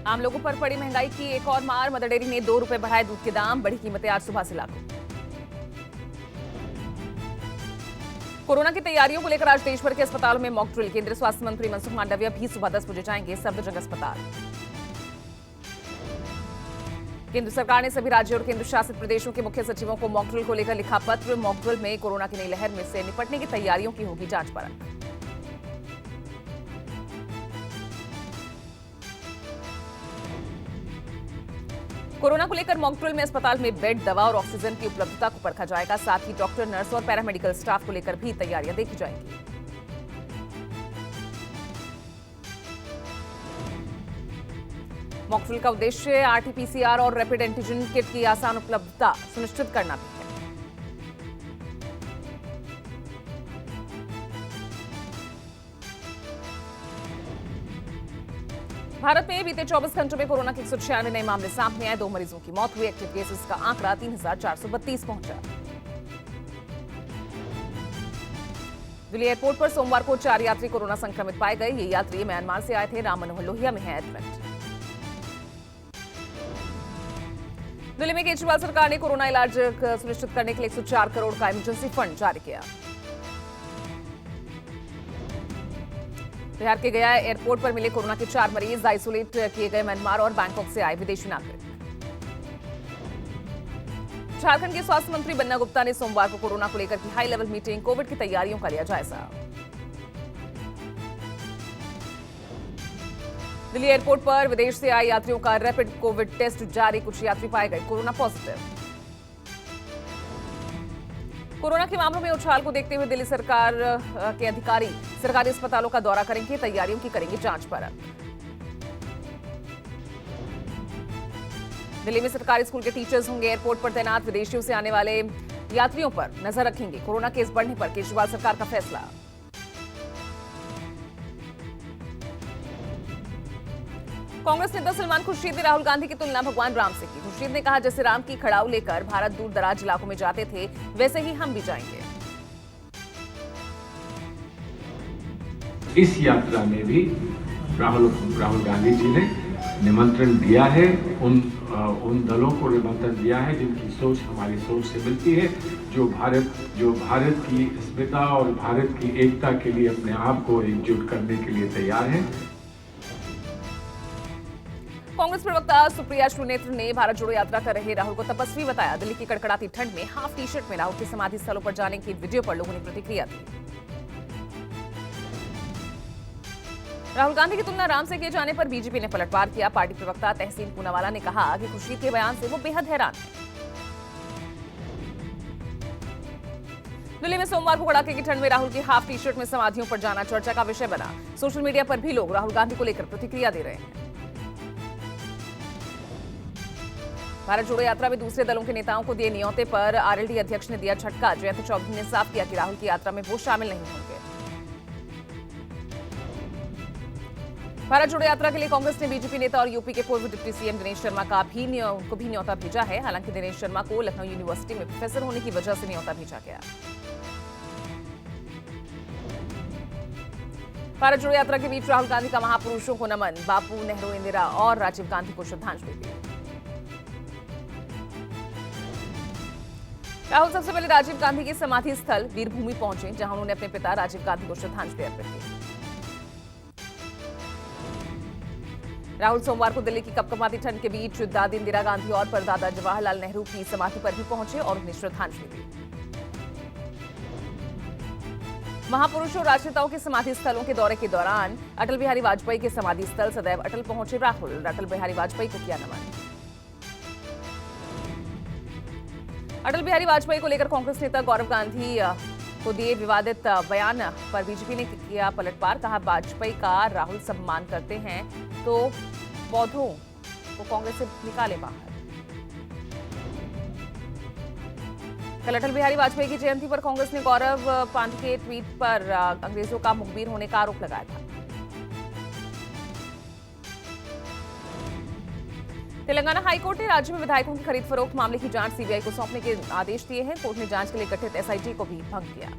आम लोगों पर पड़ी महंगाई की एक और मार। मदर डेयरी ने 2 रुपए बढ़ाए दूध के दाम। बड़ी कीमतें आज सुबह से लागू। कोरोना की तैयारियों को लेकर आज देश भर के अस्पतालों में मॉक ड्रिल। केंद्रीय स्वास्थ्य मंत्री मनसुख मांडविया भी सुबह 10 बजे जाएंगे सफदरजंग अस्पताल। केंद्र सरकार ने सभी राज्यों और केंद्र शासित प्रदेशों के मुख्य सचिवों को मॉक ड्रिल को लेकर लिखा पत्र। मॉक ड्रिल में कोरोना की नई लहर में से निपटने की तैयारियों की होगी जांच परख। कोरोना को लेकर मॉक ड्रिल में अस्पताल में बेड, दवा और ऑक्सीजन की उपलब्धता को परखा जाएगा। साथ ही डॉक्टर, नर्स और पैरामेडिकल स्टाफ को लेकर भी तैयारियां देखी जाएंगी। मॉक ड्रिल का उद्देश्य आरटी-पीसीआर और रैपिड एंटीजन किट की आसान उपलब्धता सुनिश्चित करना भी है। भारत में बीते 24 घंटों में कोरोना के 196 नए मामले सामने आए। 2 मरीजों की मौत हुई। एक्टिव केसेस का आंकड़ा 3,432 पहुंचा। दिल्ली एयरपोर्ट पर सोमवार को 4 यात्री कोरोना संक्रमित पाए गए। ये यात्री म्यांमार से आए थे। राम मनोहर लोहिया में है एडमिट। दिल्ली में केजरीवाल सरकार ने कोरोना इलाज सुनिश्चित करने के लिए 104 करोड़ का इमरजेंसी फंड जारी किया। बिहार के गया एयरपोर्ट पर मिले कोरोना के 4 मरीज। आइसोलेट किए गए म्यांमार और बैंकॉक से आए विदेशी नागरिक। झारखंड के स्वास्थ्य मंत्री बन्ना गुप्ता ने सोमवार को कोरोना को लेकर की हाई लेवल मीटिंग। कोविड की तैयारियों का लिया जायजा। दिल्ली एयरपोर्ट पर विदेश से आए यात्रियों का रैपिड कोविड टेस्ट जारी। कुछ यात्री पाए गए कोरोना पॉजिटिव। कोरोना के मामलों में उछाल को देखते हुए दिल्ली सरकार के अधिकारी सरकारी अस्पतालों का दौरा करेंगे। तैयारियों की करेंगे जांच परख। दिल्ली में सरकारी स्कूल के टीचर्स होंगे एयरपोर्ट पर तैनात। विदेशियों से आने वाले यात्रियों पर नजर रखेंगे। कोरोना केस बढ़ने पर केजरीवाल सरकार का फैसला। कांग्रेस नेता सलमान खुर्शीद ने राहुल गांधी की तुलना भगवान राम से की। खुर्शीद ने कहा, जैसे राम की खड़ाऊ लेकर भारत दूर दराज इलाकों में जाते थे, वैसे ही हम भी जाएंगे। इस यात्रा में भी राहुल गांधी जी ने निमंत्रण दिया है, उन दलों को निमंत्रण दिया है जिनकी सोच हमारी सोच से मिलती है, जो भारत की अस्मिता और भारत की एकता के लिए अपने आप को एकजुट करने के लिए तैयार है। कांग्रेस प्रवक्ता सुप्रिया श्रीनेत्र ने भारत जोड़ो यात्रा कर रहे राहुल को तपस्वी बताया। दिल्ली की कड़कड़ाती ठंड में हाफ टी शर्ट में राहुल के समाधि स्थलों पर जाने की वीडियो पर लोगों ने प्रतिक्रिया दी। राहुल गांधी की तुलना राम से किए जाने पर बीजेपी ने पलटवार किया। पार्टी प्रवक्ता तहसीन पूनावाला ने कहा कि खुर्शीद के बयान से वो बेहद हैरान है। दिल्ली में सोमवार को कड़ाके की ठंड में राहुल की हाफ टी शर्ट में समाधियों पर जाना चर्चा का विषय बना। सोशल मीडिया पर भी लोग राहुल गांधी को लेकर प्रतिक्रिया दे रहे हैं। भारत जोड़ो यात्रा में दूसरे दलों के नेताओं को दिए न्योते पर आरएलडी अध्यक्ष ने दिया झटका। जयंत चौधरी ने साफ किया कि राहुल की यात्रा में वो शामिल नहीं होंगे। भारत जोड़ो यात्रा के लिए कांग्रेस ने बीजेपी नेता और यूपी के पूर्व डिप्टी सीएम दिनेश शर्मा को भी न्योता भेजा है। हालांकि दिनेश शर्मा को लखनऊ यूनिवर्सिटी में प्रोफेसर होने की वजह से न्योता भेजा गया। भारत जोड़ो यात्रा के बीच राहुल गांधी का महापुरुषों को नमन। बापू, नेहरू, इंदिरा और राजीव गांधी को श्रद्धांजलि दी। राहुल सबसे पहले राजीव गांधी के समाधि स्थल वीरभूमि पहुंचे, जहां उन्होंने अपने पिता राजीव गांधी को श्रद्धांजलि अर्पित की। राहुल सोमवार को दिल्ली की कपकपाती ठंड के बीच दादी इंदिरा गांधी और परदादा जवाहरलाल नेहरू की समाधि पर भी पहुंचे और उन्हें श्रद्धांजलि दी। महापुरुषों और राजनेताओं के समाधि स्थलों के दौरे के दौरान अटल बिहारी वाजपेयी के समाधि स्थल सदैव अटल पहुंचे राहुल। अटल बिहारी वाजपेयी को किया नमन। अटल बिहारी वाजपेयी को लेकर कांग्रेस नेता गौरव गांधी को दिए विवादित बयान पर बीजेपी ने किया पलटवार। कहा, वाजपेयी का राहुल सम्मान करते हैं तो पौधों को कांग्रेस से निकाले बाहर। कल अटल बिहारी वाजपेयी की जयंती पर कांग्रेस ने गौरव पांडे के ट्वीट पर अंग्रेजों का मुखबिर होने का आरोप लगाया था। तेलंगाना हाईकोर्ट ने राज्य में विधायकों की खरीद फरोख्त मामले की जांच सीबीआई को सौंपने के आदेश दिए हैं। कोर्ट ने जांच के लिए गठित एसआईटी को भी भंग किया।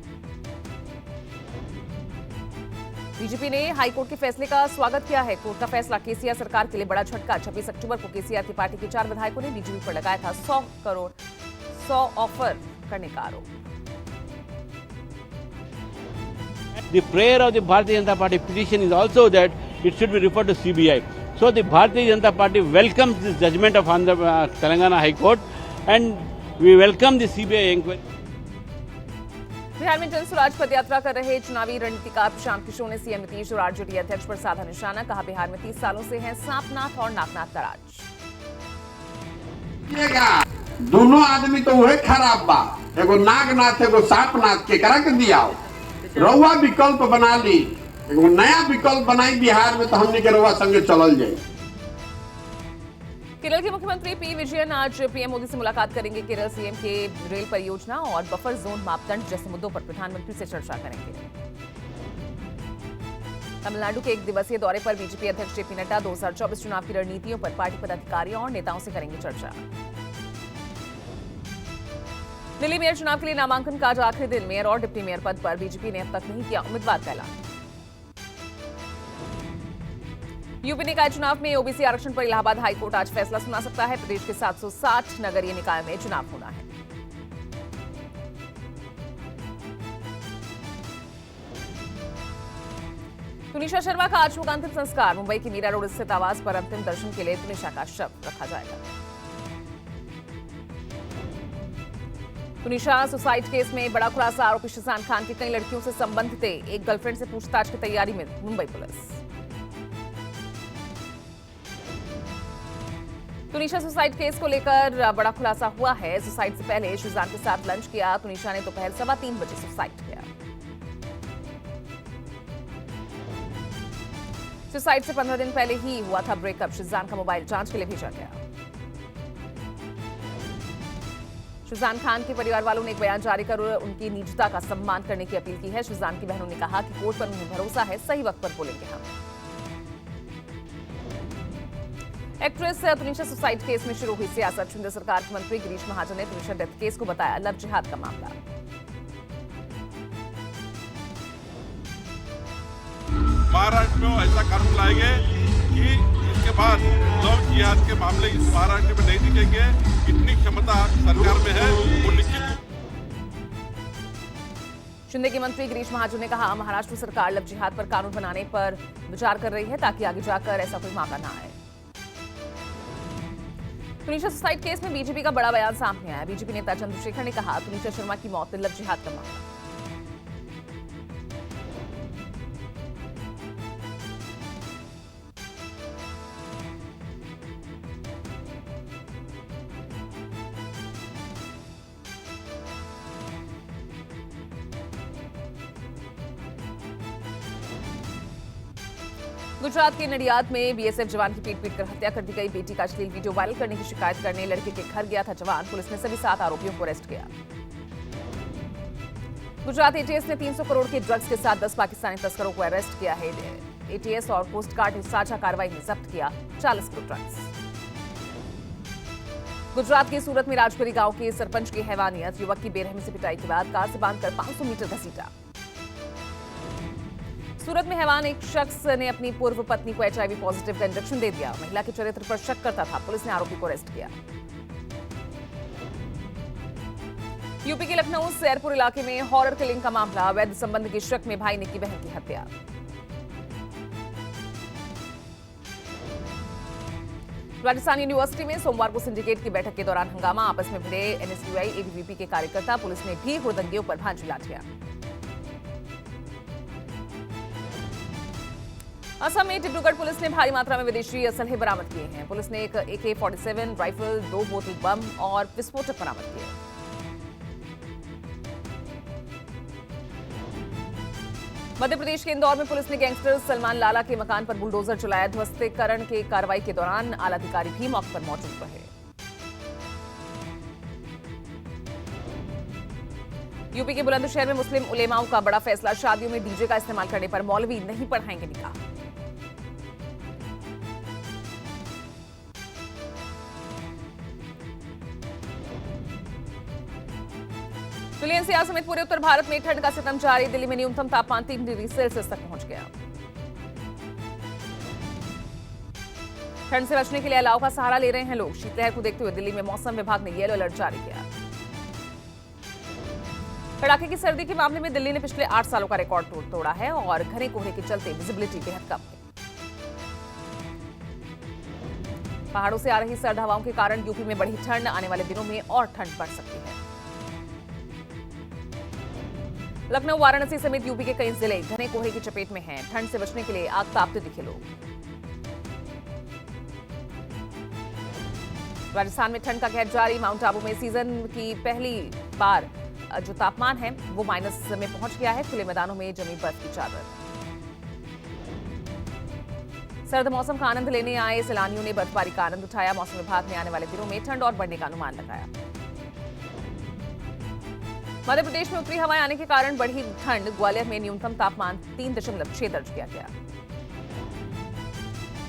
बीजेपी ने हाईकोर्ट के फैसले का स्वागत किया है। कोर्ट का फैसला केसीआर सरकार के लिए बड़ा झटका। 26 अक्टूबर को केसीआर की पार्टी के 4 विधायकों ने बीजेपी पर लगाया था 100 ऑफर करने का आरोप। The prayer of the Bharatiya Janata Party petition is also that it should be referred to CBI. So the Bharatiya Janata Party welcomes this judgment of Telangana High Court and we welcome the CBI inquiry. Bihar में जनसुराज पद यात्रा कर रहे चुनावी रणनीतिकार प्रशांत किशोर ने CM Nitish और RJD अध्यक्ष पर साधा निशाना। कहा बिहार में 30 सालों से है सांपनाथ और नाकनाथ का राज। दोनों आदमी तो वही खराब बा, एगो नागनाथ एगो सांपनाथ के करा के दिया रउआ विकल्प बना ली, एगो नया विकल्प बनाई बिहार में तो हमने के रउआ संगे चलल जाए। केरल के मुख्यमंत्री पी विजयन आज पीएम मोदी से मुलाकात करेंगे। केरल सीएम के रेल परियोजना और बफर जोन मापदंड जैसे मुद्दों पर प्रधानमंत्री से चर्चा करेंगे। तमिलनाडु के एक दिवसीय दौरे पर बीजेपी अध्यक्ष जेपी नड्डा 2024 चुनाव की रणनीतियों पर पार्टी पदाधिकारियों और नेताओं से करेंगे चर्चा। दिल्ली मेयर चुनाव के लिए नामांकन का आज आखिरी दिन। मेयर और डिप्टी मेयर पद पर बीजेपी ने अब तक नहीं किया उम्मीदवार का ऐलान। यूपी निकाय चुनाव में ओबीसी आरक्षण पर इलाहाबाद हाईकोर्ट आज फैसला सुना सकता है। प्रदेश के 760 नगरीय निकाय में चुनाव होना है। तुनिशा शर्मा का आज होगा अंतिम संस्कार। मुंबई की मीरा रोड स्थित आवास पर अंतिम दर्शन के लिए तुनिशा का शव रखा जाएगा। तुनिशा सुसाइड केस में बड़ा खुलासा। आरोपी शहजान खान की कई लड़कियों से संबंध थे। एक गर्लफ्रेंड से पूछताछ की तैयारी में Mumbai police. Tunisha suicide case को लेकर बड़ा खुलासा हुआ है। सुसाइड से पहले शहजान के साथ लंच किया। तुनिशा ने दोपहर 3:15 बजे सुसाइड किया। सुसाइड से 15 दिन पहले ही हुआ था ब्रेकअप। शहजान का मोबाइल जांच के लिए भेजा गया। शहजान खान के परिवार वालों ने एक बयान जारी कर उनकी निजता का सम्मान करने की अपील की है। शहजान की बहनों ने कहा कि कोर्ट पर उन्हें भरोसा है, सही वक्त पर बोलेंगे हम। एक्ट्रेस तुनिशा सुसाइड केस में शुरू हुई सियासत। शिंदे सरकार के मंत्री गिरीश महाजन ने तुनिशा डेथ केस को बताया लव जिहाद का मामला। महाराष्ट्र में ऐसा कानून लाएंगे कि इसके बाद लव जिहाद के मामले इस महाराष्ट्र में नहीं दिखेंगे। इतनी क्षमता सरकार में है वो निश्चित। शिंदे के मंत्री गिरीश महाजन ने कहा महाराष्ट्र सरकार लव जिहाद पर कानून बनाने पर विचार कर रही है ताकि आगे जाकर ऐसा कोई मौका न आए। तुनिशा सुसाइड केस में बीजेपी का बड़ा बयान सामने आया। बीजेपी नेता चंद्रशेखर ने कहा तुनिशा शर्मा की मौत लव जिहाद का मामला। गुजरात के नडियाद में बीएसएफ जवान की पीट कर हत्या कर दी गई। बेटी का अश्लील वीडियो वायरल करने की शिकायत करने लड़के के घर गया था जवान। पुलिस ने सभी 7 आरोपियों को अरेस्ट किया। गुजरात एटीएस ने 300 करोड़ के ड्रग्स के साथ 10 पाकिस्तानी तस्करों को अरेस्ट किया है। एटीएस और कोस्ट गार्ड ने साझा कार्रवाई में जब्त किया 40 किलो ड्रग्स। गुजरात के सूरत में राजपुरी गांव के सरपंच की हैवानियत। युवक की बेरहमी से पिटाई के बाद कार से बांधकर 500 मीटर घसीटा। सूरत में हैवान एक शख्स ने अपनी पूर्व पत्नी को एचआईवी पॉजिटिव का इंजेक्शन दे दिया। महिला के चरित्र पर शक करता था। पुलिस ने आरोपी को अरेस्ट किया। यूपी के लखनऊ सैरपुर इलाके में हॉरर किलिंग का मामला। अवैध संबंध के शक में भाई ने की बहन की हत्या। राजस्थान यूनिवर्सिटी में सोमवार को सिंडिकेट की बैठक के दौरान हंगामा। आपस में भिड़े एनएसयूआई एबीवीपी के कार्यकर्ता। पुलिस ने भी हुड़दंगियों पर भांजी लाठियां। असम में डिब्रूगढ़ पुलिस ने भारी मात्रा में विदेशी असलहे बरामद किए हैं। पुलिस ने एक AK-47 राइफल, 2 बोतल बम और विस्फोटक बरामद किए। मध्य प्रदेश के इंदौर में पुलिस ने गैंगस्टर सलमान लाला के मकान पर बुलडोजर चलाया। ध्वस्तीकरण के कार्रवाई के दौरान आला अधिकारी भी मौके पर मौजूद रहे। यूपी के बुलंदशहर में मुस्लिम उलेमाओं का बड़ा फैसला। शादियों में डीजे का इस्तेमाल करने पर मौलवी नहीं पढ़ाएंगे निकाह। दिल्ली एनसीआर समेत पूरे उत्तर भारत में ठंड का सितम जारी। दिल्ली में न्यूनतम तापमान 3 डिग्री सेल्सियस तक पहुंच गया। ठंड से बचने के लिए अलाव का सहारा ले रहे हैं लोग। शीतलहर को देखते हुए दिल्ली में मौसम विभाग ने येलो अलर्ट जारी किया। कड़ाके की सर्दी के मामले में दिल्ली ने पिछले 8 सालों का रिकॉर्ड तोड़ा है और घने कोहरे के चलते विजिबिलिटी बेहद कम है। पहाड़ों से आ रही सर्द हवाओं के कारण यूपी में बढ़ी ठंड, आने वाले दिनों में और ठंड बढ़ सकती है। लखनऊ, वाराणसी समेत यूपी के कई जिले घने कोहरे की चपेट में हैं। ठंड से बचने के लिए आग तापते दिखे लोग। राजस्थान में ठंड का कहर जारी। माउंट आबू में सीजन की पहली बार जो तापमान है वो माइनस में पहुंच गया है। खुले मैदानों में जमी बर्फ की चादर। सर्द मौसम का आनंद लेने आए सैलानियों ने बर्फबारी का आनंद उठाया। मौसम विभाग ने आने वाले दिनों में ठंड और बढ़ने का अनुमान लगाया। मध्य प्रदेश में उत्तरी हवाएं आने के कारण बढ़ी ठंड। ग्वालियर में न्यूनतम तापमान 3.6 दर्ज किया गया।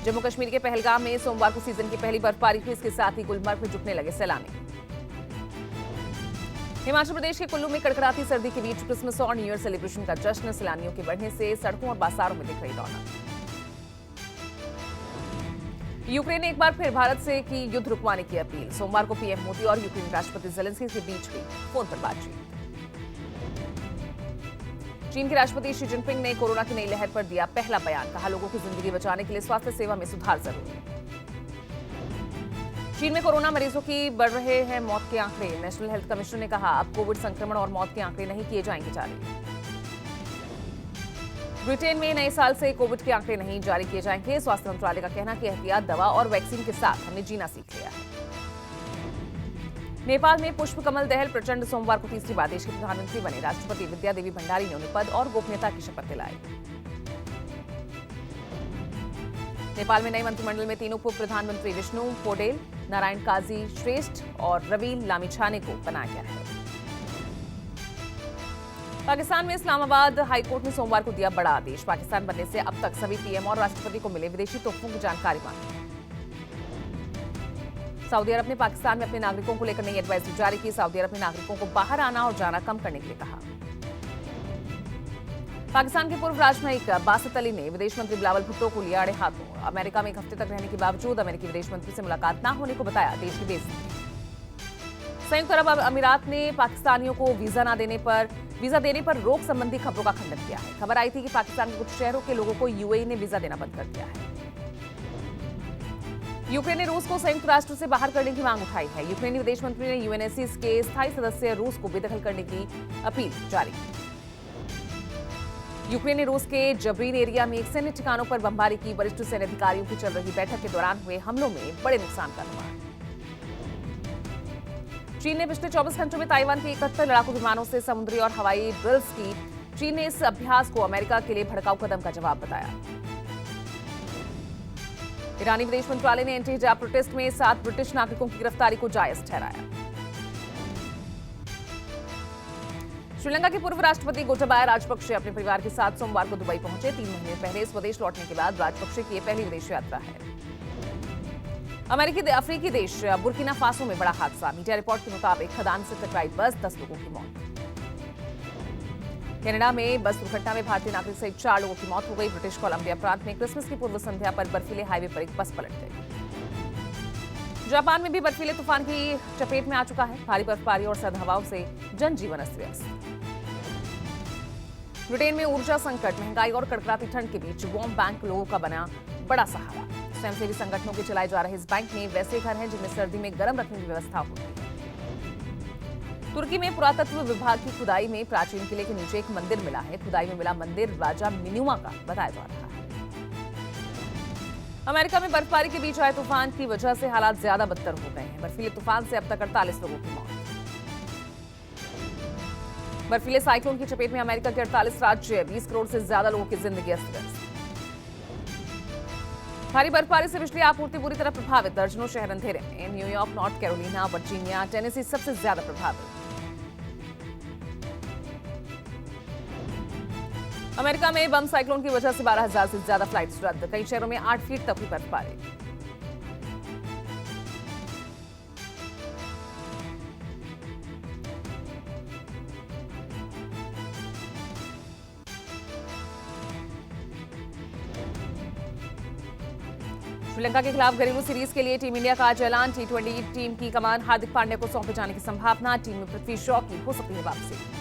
जम्मू कश्मीर के पहलगाम में सोमवार को सीजन की पहली बर्फबारी हुई। इसके साथ ही गुलमर्ग में जुटने लगे सैलानी। हिमाचल प्रदेश के कुल्लू में कड़कड़ाती सर्दी के बीच क्रिसमस और न्यू ईयर सेलिब्रेशन का जश्न। सैलानियों के बढ़ने से सड़कों और बाजारों में दिख रही रौनक। यूक्रेन ने एक बार फिर भारत से की युद्ध रुकवाने की अपील। सोमवार को पीएम मोदी और यूक्रेन राष्ट्रपति जेलेंस्की के बीच हुई फोन पर बातचीत। चीन के राष्ट्रपति शी जिनपिंग ने कोरोना की नई लहर पर दिया पहला बयान। कहा, लोगों की जिंदगी बचाने के लिए स्वास्थ्य सेवा में सुधार जरूरी है। चीन में कोरोना मरीजों की बढ़ रहे हैं मौत के आंकड़े। नेशनल हेल्थ कमीशन ने कहा, अब कोविड संक्रमण और मौत के आंकड़े नहीं किए जाएंगे जारी। ब्रिटेन में नए साल से कोविड के आंकड़े नहीं जारी किए जाएंगे। स्वास्थ्य मंत्रालय का कहना कि एहतियात, दवा और वैक्सीन के साथ हमने जीना सीख लिया है। नेपाल में पुष्प कमल दहल प्रचंड सोमवार को तीसरी बार देश के प्रधानमंत्री बने। राष्ट्रपति विद्या देवी भंडारी ने उन्हें पद और गोपनीयता की शपथ दिलाई। नेपाल में नए मंत्रिमंडल में 3 उप प्रधानमंत्री विष्णु पोडेल, नारायण काजी श्रेष्ठ और रवि लामिछाने को बनाया गया है। पाकिस्तान में इस्लामाबाद हाईकोर्ट ने सोमवार को दिया बड़ा आदेश। पाकिस्तान बनने से अब तक सभी पीएम और राष्ट्रपति को मिले विदेशी तोहफों की जानकारी मांगी। सऊदी अरब ने पाकिस्तान में अपने नागरिकों को लेकर नई एडवाइजरी जारी की। सऊदी अरब ने नागरिकों को बाहर आना और जाना कम करने के लिए कहा। पाकिस्तान के पूर्व राजनयिक बासत अली ने विदेश मंत्री बिलावल भुट्टो को लिया अड़े हाथों। अमेरिका में एक हफ्ते तक रहने के बावजूद अमेरिकी विदेश मंत्री से मुलाकात न होने को बताया देश की बेइज्जती। संयुक्त अरब अमीरात ने पाकिस्तानियों को वीजा देने पर रोक संबंधी खबरों का खंडन किया है। खबर आई थी कि पाकिस्तान के कुछ शहरों के लोगों को यूएई ने वीजा देना बंद कर दिया है। यूक्रेन ने रूस को संयुक्त राष्ट्र से बाहर करने की मांग उठाई है। यूक्रेनी विदेश मंत्री ने यूएनएससी के स्थायी सदस्य रूस को बेदखल करने की अपील जारी की। यूक्रेन ने रूस के जबरीन एरिया में एक सैन्य ठिकानों पर बमबारी की। वरिष्ठ सैन्य अधिकारियों की चल रही बैठक के दौरान हुए हमलों में बड़े नुकसान का अनुमान। चीन ने पिछले 24 घंटों में ताइवान के 71 लड़ाकू विमानों से समुद्री और हवाई ड्रिल्स की। चीन ने इस अभ्यास को अमेरिका के लिए भड़काऊ कदम का जवाब बताया। ईरानी विदेश मंत्रालय ने एंटी हिजाब प्रोटेस्ट में 7 ब्रिटिश नागरिकों की गिरफ्तारी को जायज ठहराया। श्रीलंका के पूर्व राष्ट्रपति गोटाबाया राजपक्षे अपने परिवार के साथ सोमवार को दुबई पहुंचे। 3 महीने पहले स्वदेश लौटने के बाद राजपक्षे की यह पहली विदेश यात्रा है। अफ्रीकी देश बुर्किना फासो में बड़ा हादसा। मीडिया रिपोर्ट के मुताबिक खदान से टकराई बस, 10 लोगों की मौत। कनाडा में बस दुर्घटना में भारतीय नागरिक सहित 4 लोगों की मौत हो गई। ब्रिटिश कोलंबिया प्रांत में क्रिसमस की पूर्व संध्या पर बर्फीले हाईवे पर एक बस पलट गई। जापान में भी बर्फीले तूफान की चपेट में आ चुका है। भारी बर्फबारी और सर्द हवाओं से जनजीवन अस्त व्यस्त। ब्रिटेन में ऊर्जा संकट, महंगाई और कड़कड़ाती ठंड के बीच वॉर्म बैंक लोगों का बना बड़ा सहारा। स्वयंसेवी संगठनों के चलाए जा रहे इस बैंक में वैसे घर हैं जिनमें सर्दी में गर्म रखने की व्यवस्था होती है। तुर्की में पुरातत्व विभाग की खुदाई में प्राचीन किले के नीचे एक मंदिर मिला है। खुदाई में मिला मंदिर राजा मिनुमा का बताया जा रहा है। अमेरिका में बर्फबारी के बीच आए तूफान की वजह से हालात ज्यादा बदतर हो गए हैं। बर्फीले तूफान से अब तक 48 लोगों की मौत। बर्फीले साइक्लोन की चपेट में अमेरिका के 48 राज्य, 20 करोड़ से ज्यादा लोगों की जिंदगी अस्त व्यस्त। भारी बर्फबारी से बिजली आपूर्ति बुरी तरह प्रभावित। दर्जनों शहर अंधेरे में। New York, north Carolina, Virginia, Tennessee सबसे ज्यादा प्रभावित। अमेरिका में बम साइक्लोन की वजह से 12,000 से ज्यादा फ्लाइट्स रद्द। कई शहरों में 8 फीट तक हुई बर्फबारी। श्रीलंका के खिलाफ घरेलू सीरीज के लिए टीम इंडिया का आज ऐलान। T20 टीम की कमान हार्दिक पांड्या को सौंपे जाने की संभावना। टीम में पृथ्वी शॉ की हो सकती है वापसी।